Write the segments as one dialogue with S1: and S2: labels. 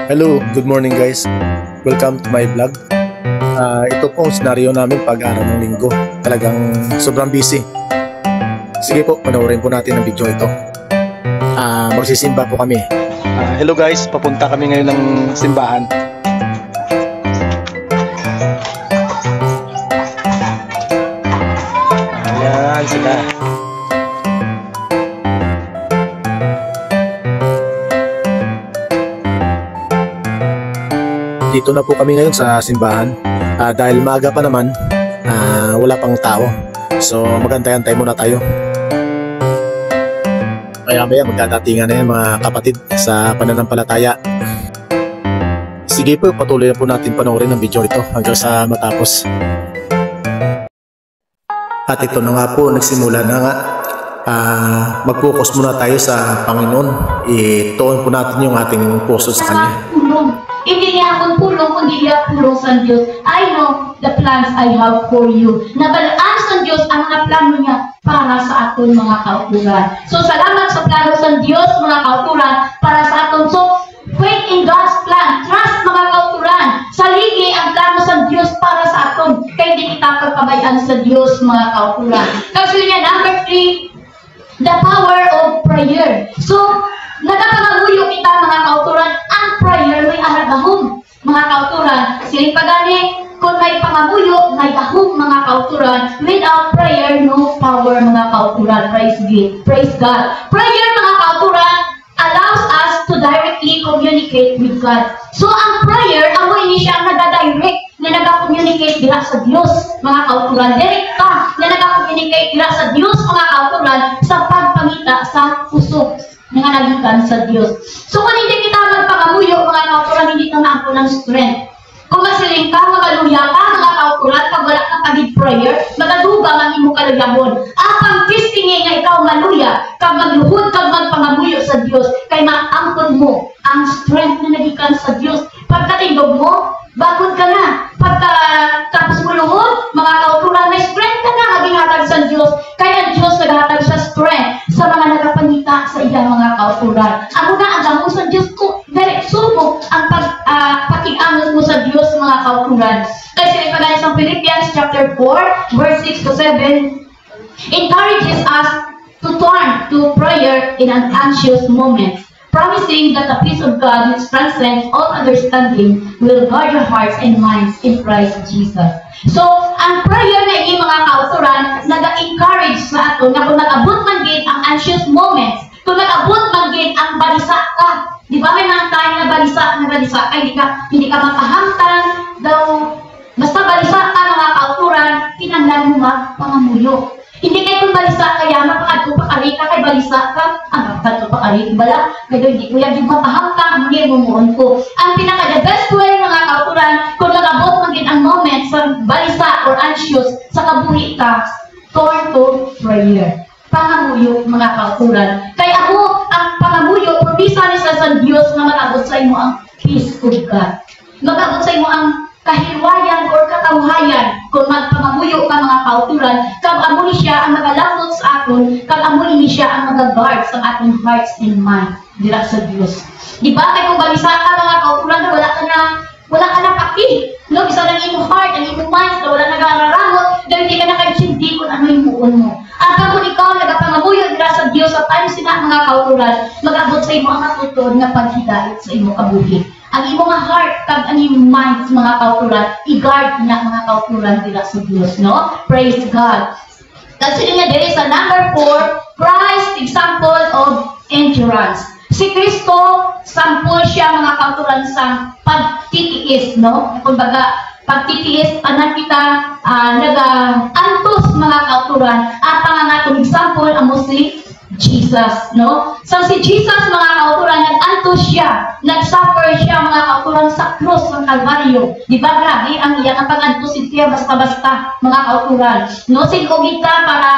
S1: Hello, good morning guys. Welcome to my vlog. Ito pong senaryo namin pag-araw ng linggo. Talagang sobrang busy. Sige po, panoorin po natin ang video ito. Magsisimba po kami. Hello guys, papunta kami ngayon ng simbahan. Ayan sila. Dito na po kami ngayon sa simbahan dahil maaga pa naman, wala pang tao. So magantay-antay muna tayo. Maya-maya magdadatingan na yan mga kapatid sa pananampalataya. Sige po, patuloy na po natin panoorin ang video ito hanggang sa matapos. At ito na nga po, nagsimula na nga. Mag-focus muna tayo sa Panginoon. Ituon po natin yung ating puso sa Kanya.
S2: Hindi niya akong pulong, kundi niya pulong sa Diyos. I know the plans I have for you. Nabalaan sa Diyos ang mga plano niya para sa aton mga kauturan. So, salamat sa plano sa Diyos, mga kauturan, para sa aton. So, wait in God's plan. Trust, mga kauturan. Saligi ang plano sa Diyos para sa aton. Kaya hindi kita pagpabayaan sa Diyos, mga kauturan. Kasi niya, number 3, the power of prayer. So, nagkapangaguyo kita mga kauturan, ang prayer may aragahom. Mga kauturan, siling pagani, kung may pangaguyo, may gahom mga kauturan. Without prayer, no power mga kauturan. Praise God. Prayer mga kauturan allows us to directly communicate with God. So ang prayer, amo ini siya ang nag-direct na nag-communicate dira sa Diyos mga kauturan. Direkta na nag-communicate dira sa Diyos mga kauturan sa pagpangita sa puso nga nagikan sa Diyos. So kung hindi kita magpangamuyo, mga kauturan, hindi ka naampo ng strength. Kung masiling ka, magaluya ka, mga kauturan, pag wala kang pag-prayer, magaduga ang imong kaluyahon. Apang kistingin nga ikaw maluya, kag magluhod, kag magpangamuyo sa Diyos, kay maampon mo ang strength na nagikan sa Diyos. Pagkatindog mo, bagod ka na. Pagka tapos mo luhod, mga kauturan, may strength ka na, naginghatag sa Diyos. Kaya ang Diyos naghatag sa strength sa mga nagapangita sa iyang mga kauturan. Ako na, ang damo sa Diyos ko, very subok ang pakig-angon mo sa Diyos, mga kauturan. Kasi ipagalis ng Philippians chapter 4, verse 6 to 7, encourages us to turn to prayer in an anxious moment, promising that the peace of God, which transcends all understanding, will guard your hearts and minds in Christ Jesus. So, ang prayer na ini mga kauturan, nag-encourage sa ato na kung nag-abot man din ang anxious moments, kung nag-abot man din ang balisa ka. Di ba may mga tayo na balisa, ay hindi ka makahamtan daw, basta balisa ka mga kauturan, kinanglan mo magpangamuyo. Hindi kayo kung balisa kaya mapakadto pa kari ka kay balisa ka. Mapakadto pa kari bala. Kaya hindi ko yan yung mapaham ka. Hindi mumuon ko. Ang pinaka-the best way mga kauturan kung nag-abot man din ang moment sa balisa or anxious sa kabuhi ka, turn to prayer. Pangamuyo mga kauturan. Kaya ako, ang pangamuyo, purpisa ni sa Diyos na mag-abot sa imo ang peace of God. Mag-abot sa imo ang kahilwayan or katawhayan kung magpangamuyo ka mga kauturan, kag amo ni siya ang magalapot sa aton, kag amo ni siya ang mag-guard sa atong hearts and mind dira sa Dios. Di ba kay kung balisa ka mga kauturan, wala ka na paki, no, bisa lang imong heart, ang imong mind, wala nagararangot, dahil hindi ka na kaintindi kung ano yung muon mo. At kung ikaw nagapangamuyo dira sa Dios sa time sina mga kauturan, mag-abot sa imo ang matutuod nga paghidait sa imo kabuhi. Ang imong heart, kag ang imong mind, mga kauturan, i-guard na mga kauturan dila sa Diyos, no? Praise God. Kasi nga diri sa number 4, Christ, example of endurance. Si Kristo, sample siya mga kauturan sa pagtitiis, no? Kumbaga, pagtitiis, anak kita, nag-antos mga kauturan, at ang atong example, ang si Jesus, no? So si Jesus, mga kauturan, nag-antos siya, nag-suffer siya, mga kauturan, sa cross ng Kalbaryo. Di ba, grabe, ang iyang pag-antosin siya, basta-basta, mga kauturan. No, sinugit ka para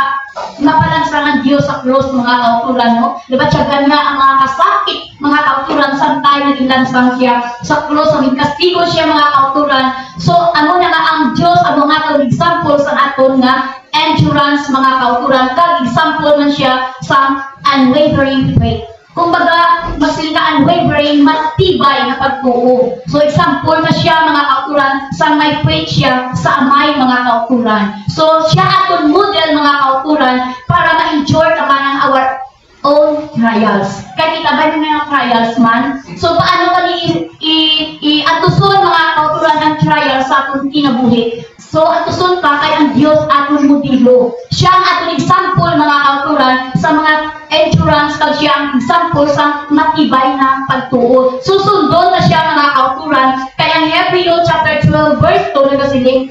S2: mapalansangan Diyos sa cross, mga kauturan, no? Di ba, tiyagan nga ang mga kasakit, mga kauturan, saan tayo naging lansang siya sa cross, ang kastigo siya, mga kauturan. So, ano na nga ang Diyos, ano nga itong example sa aton nga endurance, mga kauturan, kag example man siya sa unwavering faith. Kumbaga, masil na unwavering, matibay na pagtuo. So example na siya mga kauturan sa may faith siya sa amay mga kauturan. So siya aton model mga kauturan para ma-enjoy ka man ang our own trials. Kaya kita ba yung trials man? So paano ka atuson mga kauturan ang trials sa atong kinabuhi? So atuson ka kay ang Dios aton modelo. Siya ang aton example mga kauturan sa mga endurance kag siya ang example sa matibay na pagtuo. Susundon na siya mga kauturan kay ang Hebrews chapter 12 verse 2 nagasiling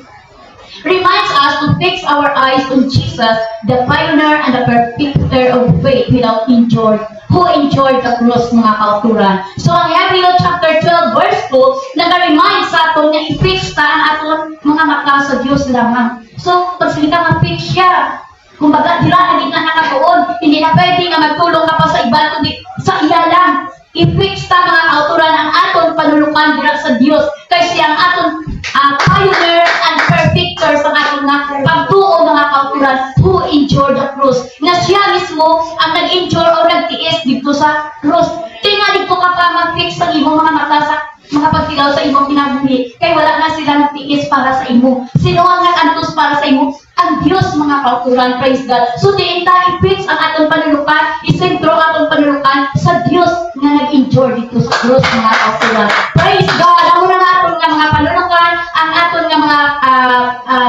S2: reminds us to fix our eyes on Jesus, the pioneer and the perfecter of faith without injured, who enjoyed the cross mga kauturan. So ang Hebrews chapter 12 verse 2 nag-remind sa aton nga i-fix ta ang aton mga mata sa Dios lamang. So pag salita nga fix siya, kumbaga dira na di na nakatuon, hindi na pwede nga magtulong ka pa sa iba kundi sa iya lang. I-fix ta mga kauturan ang aton panulukan dira sa Dios kay siya ang aton pioneer and perfecter sa aton nga pagtuo mga kauturan who endured the cross. Nga siya mismo ang nag-endure o nagtiis dito sa cross. Tinga dito ka pa mag-fix ang imong mga mata sa mga pagtilaw sa imong kinabuhi kay wala na sila nagtiis para sa imo. Sino ang nag-antos para sa imo? Ang Dios mga kauturan, praise God. So diin ta i-fix ang atong panulukan, isentro atong panulukan sa Dios nga nag-endure dito sa cross mga kauturan. Praise God. Amo na nga aton nga mga panulukan, ang aton nga mga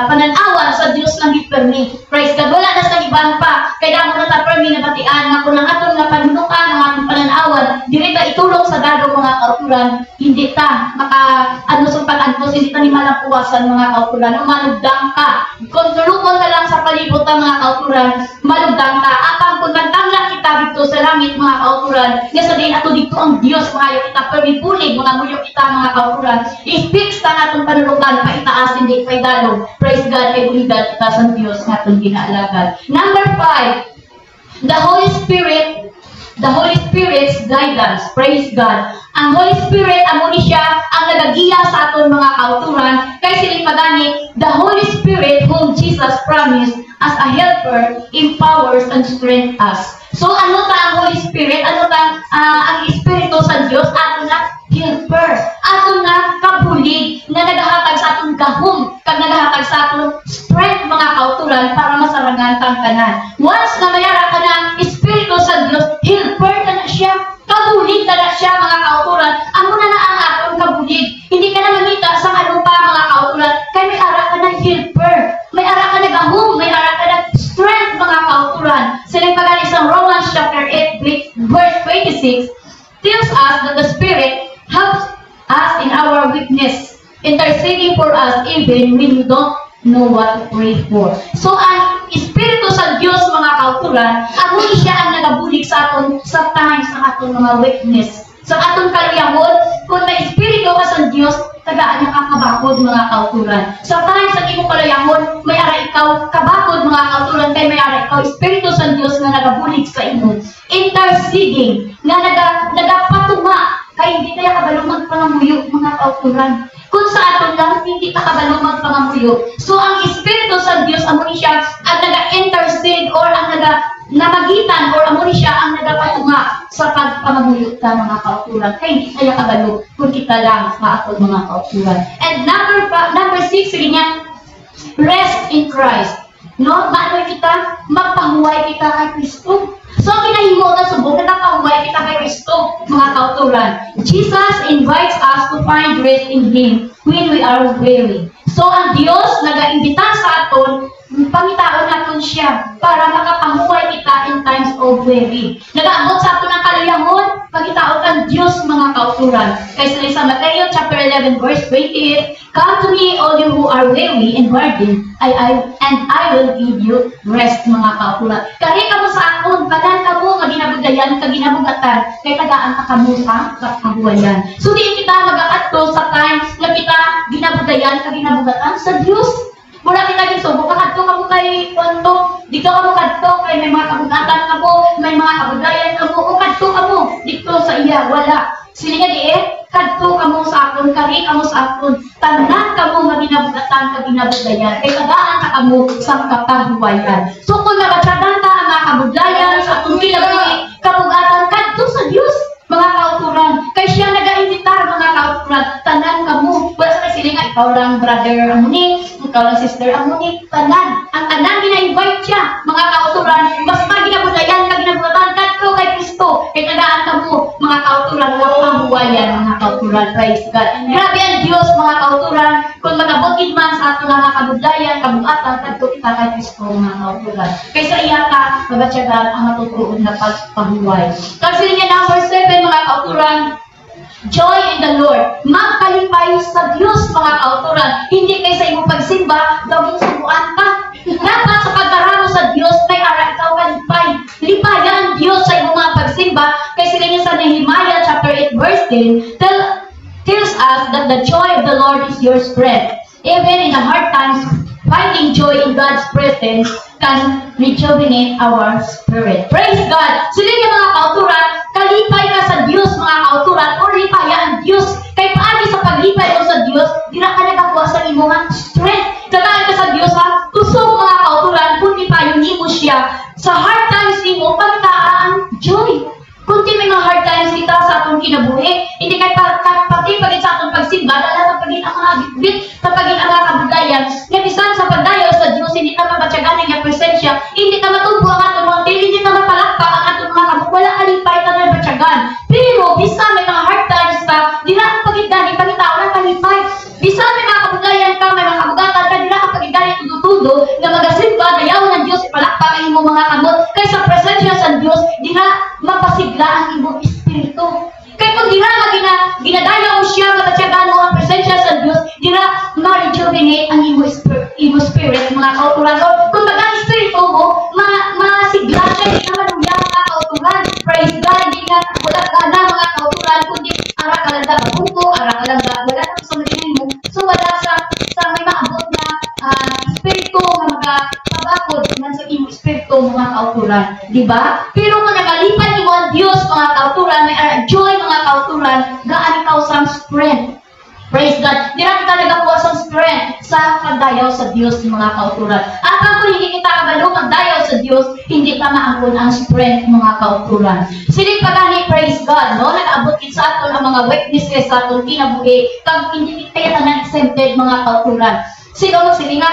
S2: pananawan sa Dios lang gipermi. Praise God. Wala na sa iban pa. Kaya damo na ta permi na batian nga kung ang aton nga panulukan, ang atong pananawan, dili ta itulong sa dado mga kauturan, hindi ta sa pag-antos, hindi ta ni malapuwasan mga kauturan. Umanugdang ka. Kung na lang sa palibutan mga kauturan, malugdang ka. Apang kung magtanglang kita dito sa langit mga kauturan, nga sabihin ato dito ang Dios mga kita permipulig mga muyo kita mga kauturan. I-fix ta nga itong panulukan, paitaas hindi paidalo. Praise God, kay buligan kita sa Dios nga itong ginaalagad. Number 5, the Holy Spirit's guidance. Praise God. Ang Holy Spirit, amo ni siya ang nagagiya sa aton mga kauturan. Kay siling magani, the Holy Spirit whom Jesus promised as a helper empowers and strengthens us. So ano ta ang Holy Spirit? Ano ta ang Espiritu sa Dios? Aton na helper. Aton na kabulig na nagahatag sa aton gahom kag nagahatag sa aton strength mga kauturan para masarangan tang tanan. Once na mayara ka ng Espiritu sa Dios, helper ka na siya. Kabulig na siya mga kauturan. Amo na ang aton kabulig. Hindi ka na mamita sa ano pa mga kauturan. Kaya may ara ka ng helper. May ara ka na gahom. May ara ka ng strength mga kauturan. Silang pagani sa Romans chapter 8 verse 26 tells us that the Spirit helps us in our weakness, interceding for us even when we don't know what to pray for. So ang Espiritu sa Dios mga kauturan, amo ni siya ang nagabulig sa aton sa times ng aton mga weakness. Sa aton kaluyahon, kung may Espiritu ka sa Dios, tagaan niya ka kabakod mga kauturan. Sa times ng imong kaluyahon, may ara ikaw kabakod mga kauturan, kay may ara ikaw Espiritu sa Dios nga nagabulig sa imo. Interceding, nga nagapatunga, kay hindi tayo kabalo magpangamuyo mga kauturan. Kung sa aton lang, hindi ka kabalo magpangamuyo. So ang Espiritu sa Dios, amo ni siya ang naga-intercede or ang namagitan or amo ni siya ang nagapatunga sa pagpangamuyo ta mga kauturan. Kaya hindi tayo kabalo kung kita lang sa aton mga kauturan. And number 6, sige niya, rest in Christ. No? Maano kita? Magpahuway kita kay Kristo. So, kinahimo na subok na nakahuway kita kay Kristo, mga kauturan. Jesus invites us to find rest in Him when we are weary. So, ang Diyos nag-imbita sa aton, pangitaon natin siya para makapahuway kita in times of weary. Nag-aabot sa aton ng kaluyahon, pangitaon ang Diyos, mga kauturan. Kaya sa Mateo chapter 11 verse 28, come to me all you who are weary and burdened, and I will give you rest, mga kauturan. Kaya ka mo sa akon, padan ka mo, maginabugayan, kaginabugatan, kaya tagaan ka mo sa kabuhayan. So, di kita mag-aatto sa time na kita ginabugayan, kaginabugatan sa Diyos. Mula kita gisubo, kakadto ka mo kay kwento, dito ka mo kadto, kay may mga kabugatan ka mo, may mga kabugayan ka mo, o kadto ka mo, dito sa iya, wala. Sili nga di kadto ka mo sa akon, kari ka mo sa akon, tanan ka mo maginabugatan, kaginabugayan, kay tagaan ka mo sa kapahuwayan. So kung nabatsadan ka ang mga kabugayan, sa atong kinabuhi, kabugatan, kadto sa Diyos, mga kauturan, kay siya nag-iinvitar mga kauturan, ikaw lang brother Amunik, ikaw lang sister Amunik, tanan. Ang tanan gina-invite siya, mga kauturan, basta ginabudayan ka, ginabudayan ka to kay Kristo, kay tagaan ka mo, mga kauturan, kapabuhayan, mga kauturan, praise God. Grabe ang Diyos, mga kauturan, kung magabotid man sa ato nga kabudayan, kabuatan, kadto kita kay Kristo, mga kauturan. Kaysa iya ka, magatyagan ang matutuon na pagpahuway. Kasi niya number 7, mga kauturan, joy in the Lord. Magkalipay sa Diyos, mga kauturan. Hindi kay sa iyong pagsimba, gawing subuan ka. Dapat sa pagkaramo sa Diyos, may ara ikaw kalipay. Lipayan ang Diyos sa iyong mga pagsimba. Kasi niya sa Nehemiah chapter 8 verse 10, tells us that the joy of the Lord is your strength. Even in the hard times, finding joy in God's presence can rejuvenate our spirit. Praise God! Sila yung mga kauturan, kalipay ka sa Diyos, mga kauturan, o lipaya ang Diyos. Kay paano sa paglipay mo sa Diyos, di na ka nakakuha sa imong strength. Tagaan ka sa Diyos, ha? Tusok, mga kauturan, kung lipayon mo siya. Sa hard times mo, pagtaa ang joy. Kung di may mga hard times kita sa atong kinabuhi, hindi kay pati pagin sa atong pagsimba, dala pagin ang mga bitbit, pagin ang mga kabudayan, nga bisan sa pagdayo sa Diyos, hindi ka mabatyagan ng presensya, hindi ka matubo ang atong mga tili, hindi ka mapalakpak ang atong mga wala alipay ka na batyagan. Pero, bisan may mga hard times ka, di na ang pagigani, pagitao na kalipay. Bisan may mga kabudayan ka, may mga kabugatan ka, di na ang pagigani tudo-tudo, na magasimba, dayawan ng Diyos, ipalakpak ang imong mga kamot, kay sa presensya sa Diyos, di na mapasigla ang imong espiritu. Kaya kung di na ginadayo mo siya, matatyagan mo ang presensya sa Diyos, di na ma-rejuvenate ang imong spirit, mga kautulan. Kung baga ang espiritu mo, masigla siya, di na manuya mga kautulan. Praise God, di na wala ka na mga kautulan, kundi ara ka lang na bunto, ara ka lang na wala ka sa maligay mo. So wala sa may maabot na espiritu na magabakod man sa imong espiritu mga kautulan. Diba? Pero kung nagalipan mo ang Diyos, mga kautulan, may joy, mga kautulan, gaan ikaw sa strength. Praise God. Di na kita nagapuha sa strength sa pagdayaw sa Diyos, mga kautulan. At kung hindi kita kabalo pagdayaw sa Diyos, hindi ka maangkon ang strength, mga kautulan. Siling pagani, praise God, no? Nag-abot sa aton ang mga weaknesses sa aton kinabuhi, kag hindi kita tanan exempted, mga kautulan. Sino magsilinga,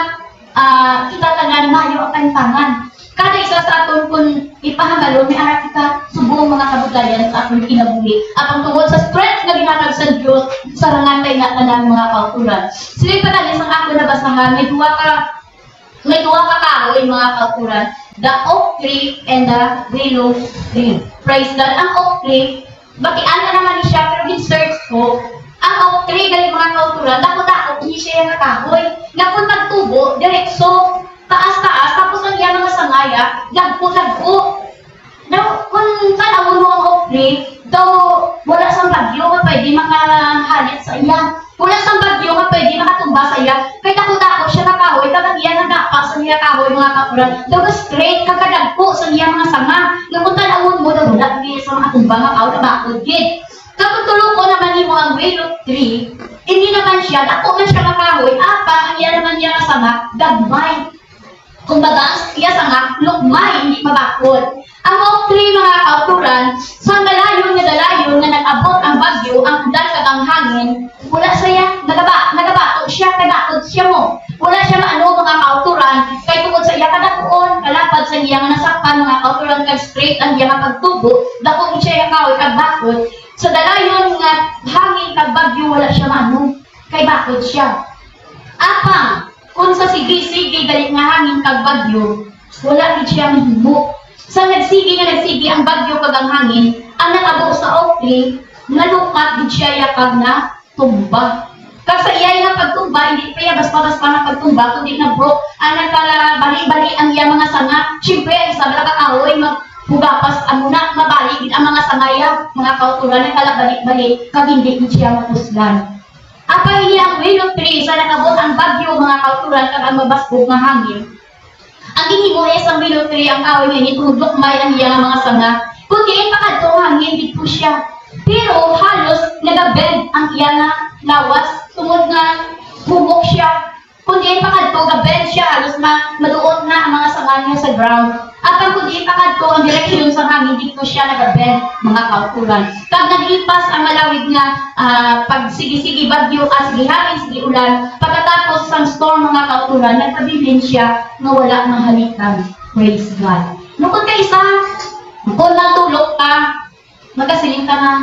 S2: kita tanan mayo ang kantangan. Kada isa sa aton kung ipahangalo, may ara kita subong mga kabudayan sa aton kinabuhi. At ang tungkol sa strength na gihatag sa Diyos, sa rangatay na tanan mga kautulan. Sila pa tayo sa ako na basahan, may duwa ka kahoy, mga kautulan. The oak tree and the willow tree. Praise God. Ang oak tree, bakian na naman siya, pero in-search ko, ang oak tree, galing mga kautulan, dako-dako, hindi siya yung kahoy. Na kung nagtubo, diretso, taas-taas, tapos ang yan mga sangaya, lagpo-lagpo. Now, kung tanawin mo ang oak tree, daw wala sang bagyo ka pwede makahalit sa iya. Wala sang bagyo ka pwede makatumba sa iya. Kaya dako-dako siya nakahoy, kapag iyan nagapa sa niya kahoy, mga kapuran, daw straight, kakadagpo sa niya mga sanga. Nga kung tanawin mo, daw wala niya sa mga tumba, makaw na bakod, gid. Kapag tulong ko naman mo ang willow tree, hindi naman siya, dako man siya makahoy, apa, ang iyan naman niya kasama, gagmay. Kung baga, iya sanga, lukmay, hindi mabakod. Ang oak tree, mga kauturan, sa dalayon na nag-abot ang bagyo, ang udan kagang hangin, wala siya, nagabato siya, nagakod siya mo. Wala siya maano, mga kauturan, kay tungkol sa iya kadakuon, kalapad sa iya nga nasakpan, mga kauturan, kag straight ang iya nga pagtubo, dakong siya yung kahoy, kag bakod. Sa dalayon nga hangin, kag bagyo, wala siya maano, kay bakod siya. Apang, kung sa sige-sige, galit nga hangin, kag bagyo, wala rin siya mahimo. Sa nagsigi ang bagyo kag ang hangin, ang nakabo sa oak tree, nalukat din siya yakag na tumba. Kag sa iyay nga pagtumba, hindi pa iya basta-basta na pagtumba, kundi na broke, ang nagkala-bali-bali ang iya mga sanga. Siyempre, ang isa na kakahoy, maghugapas, ang muna, mabali ang mga sangaya, mga kautulan, nagkala-bali-bali, kag hindi din siya matusgan. Apa iya ang willow tree, sa nakabot ang bagyo, mga kautulan, kag ang mabasbog nga hangin. Ang hinimuhay sa willow tree, ang kahoy niya, itulok may ang iya mga sanga. Kung diin pa kadto hangin, dito siya. Pero halos nagabend ang iya nga lawas, tungod nga bubok siya. Kung diin pa kadto, gabend siya, halos maduot na ang mga sanga niya sa ground. At ang kudipakad ko ang direksyon sa hangin, dito siya nag-bend, mga kauturan. Kag nag-ipas ang malawig nga pag sige-sige bagyo at sige hangin, sige ulan, pagkatapos ng storm, mga kauturan, nagpabilin siya na wala ng halikan. Praise God. Nukod ka isa, kung natulog ka, magasiling ka nga,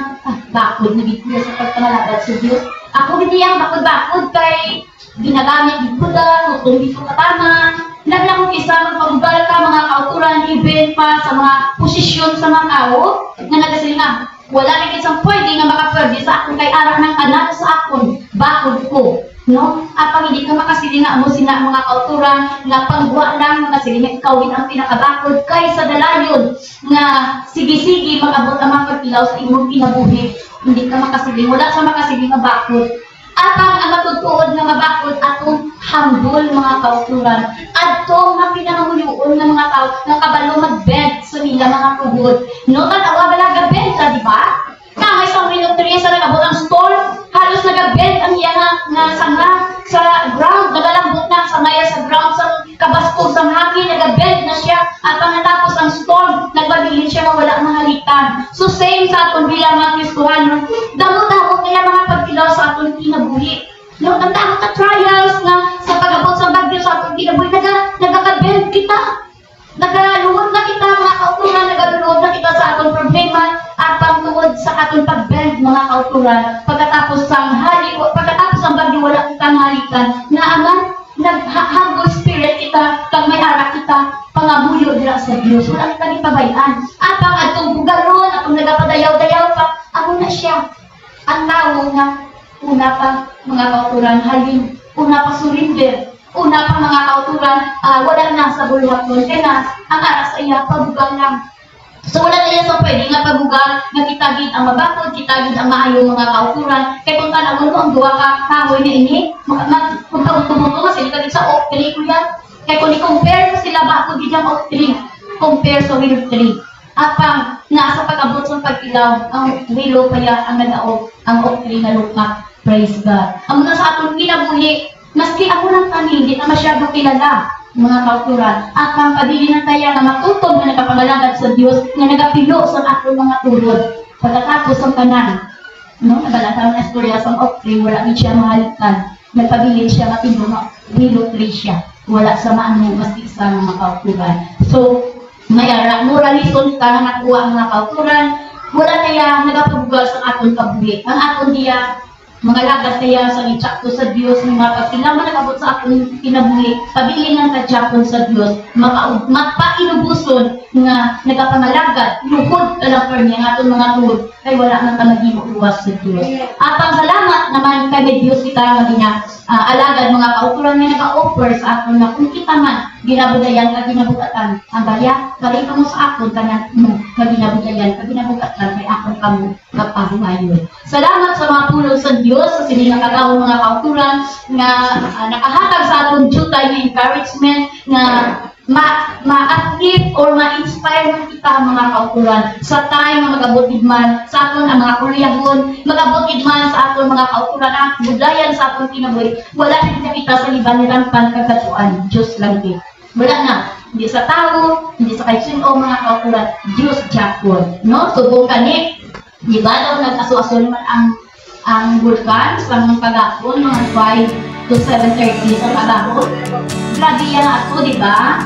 S2: bakod na dito sa pagpangalagad sa Diyos. Ako hindi ang bakod-bakod kay ginagamit dito da, kung dito katama. Naglang kong isa, magpagugal ka mga kauturan, even pa sa mga posisyon sa mga tao, na nagasiling nga, wala na isang pwede nga makapwede sa akong kay arak ng kanan sa akong bakod ko. No? At pag hindi ka makasiling nga mo sina mga kauturan, nga pangguwa lang, mga siling nga ikaw ang pinakabakod, kay sa dalayon, nga sige-sige mag-abot ang mga pagpilaw sa imong kinabuhi. Hindi ka makasiling, wala sa makasiling nga bakod. At ang matuttuod nga mabakod atong hambol mga kauturan. At itong mga pinangamuliun ng mga tao nga kabalo mag-bend sa nila mga tuhod. No, tanawa ba nag-bend ka, di ba? Na may isang minutri sa nagabot ang storm, halos nag-bend ang iya nga sanga sa ground, nagalambot na sangaya sa ground, sa kabaskog sa hangin, nag-bend na siya. At pangatapos ang storm, nagbabilin siya na wala mahalitan. So same sa aton bilang mga Kristohano, damo-damo kaya mga pagkilaw sa aton kinabuhi. No, ang damo ka trials nga sa pag-abot sa bagyo sa aton kinabuhi, nagaka-bend kita. Nagaluhod na kita mga kauturan, nagaluhod na kita sa aton problema at pangtuod sa aton pag-bend mga kauturan. Pagkatapos ang bagyo wala kitang halikan, na aman nag-humble spirit kita, kag may arak kita, pangabuyo dira sa Dios. Wala kita gipabayaan. At pang atong bugaron, atong nagapadayaw-dayaw pa, ako na siya. Ang tao nga, una pa mga kauturan, halin, una pa surrender. Una pa mga kauturan, wala na sa bulhapon. Kaya ang aras sa iya, pabugal lang. So wala na iya sa pwede nga pabugal, nga kitagid ang mabakod, kitagid ang maayong mga kauturan. Kaya kung tanawin mo ang duwa ka kahoy na ini, kung pagtumunto nga sila kagid sa oak tree ko yan. Kaya kung i-compare mo sila bakod din ang oak tree, compare sa willow tree. At pang nasa pag-abot sa pag-ilaw, ang willow kaya ang nadaog, ang oak tree na lupa. Praise God. Ang muna sa atong kinabuhi, maski ako lang kami, hindi na masyado kilala, mga kauturan. At ang padili ng taya na matutog na nagkapangalagad sa Diyos, na nagapilo sa atong mga turod. Pagkatapos ang kanan, no? Nabalataw na istorya sa oak tree, wala din siya mahalikan. Nagpabilin siya, matindong willow tree siya. Wala sa maano, maski sa mga kauturan. So, may moralison ka na nakuha ang mga kauturan, wala kaya nagapabugal sa atong kabuhi. Ang atong diya, mga lagas kaya sa itsakto sa Diyos, mga pagkilaman nagabot sa atong kinabuhi, pabilin ng kadyakon sa Diyos, mapainubuson nga nagapangalagad, luhod ka lang per niya, atong mga tuhod, kay wala nang kanaging uwas sa Diyos. At ang salamat naman kay Diyos kita nga alagad mga kauturan nga nag-offer sa aton na kung kita man ginabudayan ka ginabugatan ang baya kali ka mo sa aton tanan mo nga ginabudayan ka ginabugatan kay akon kamo kapahumayon. Salamat sa mga pulong sa Dios sa sini nga kagawon mga kauturan nga nakahatag sa aton jutay nga encouragement nga ma-active or ma-inspire mo kita mga kauturan sa time nga magabotid man sa aton ang mga kuryahon, magabotid man sa aton mga kauturan ang budayan sa aton kinabuhi. Wala na kita sa libaniran pagkagatuan. Diyos lang din. Wala na. Hindi sa tao, hindi sa kahit sino mga kauturan. Diyos Jakon. No? Subong kani. Di ba daw nag-aso-aso naman ang vulkan sa mga pagapon, mga 5 to 7:30 sa pagapon. Grabe yan ako, di ba?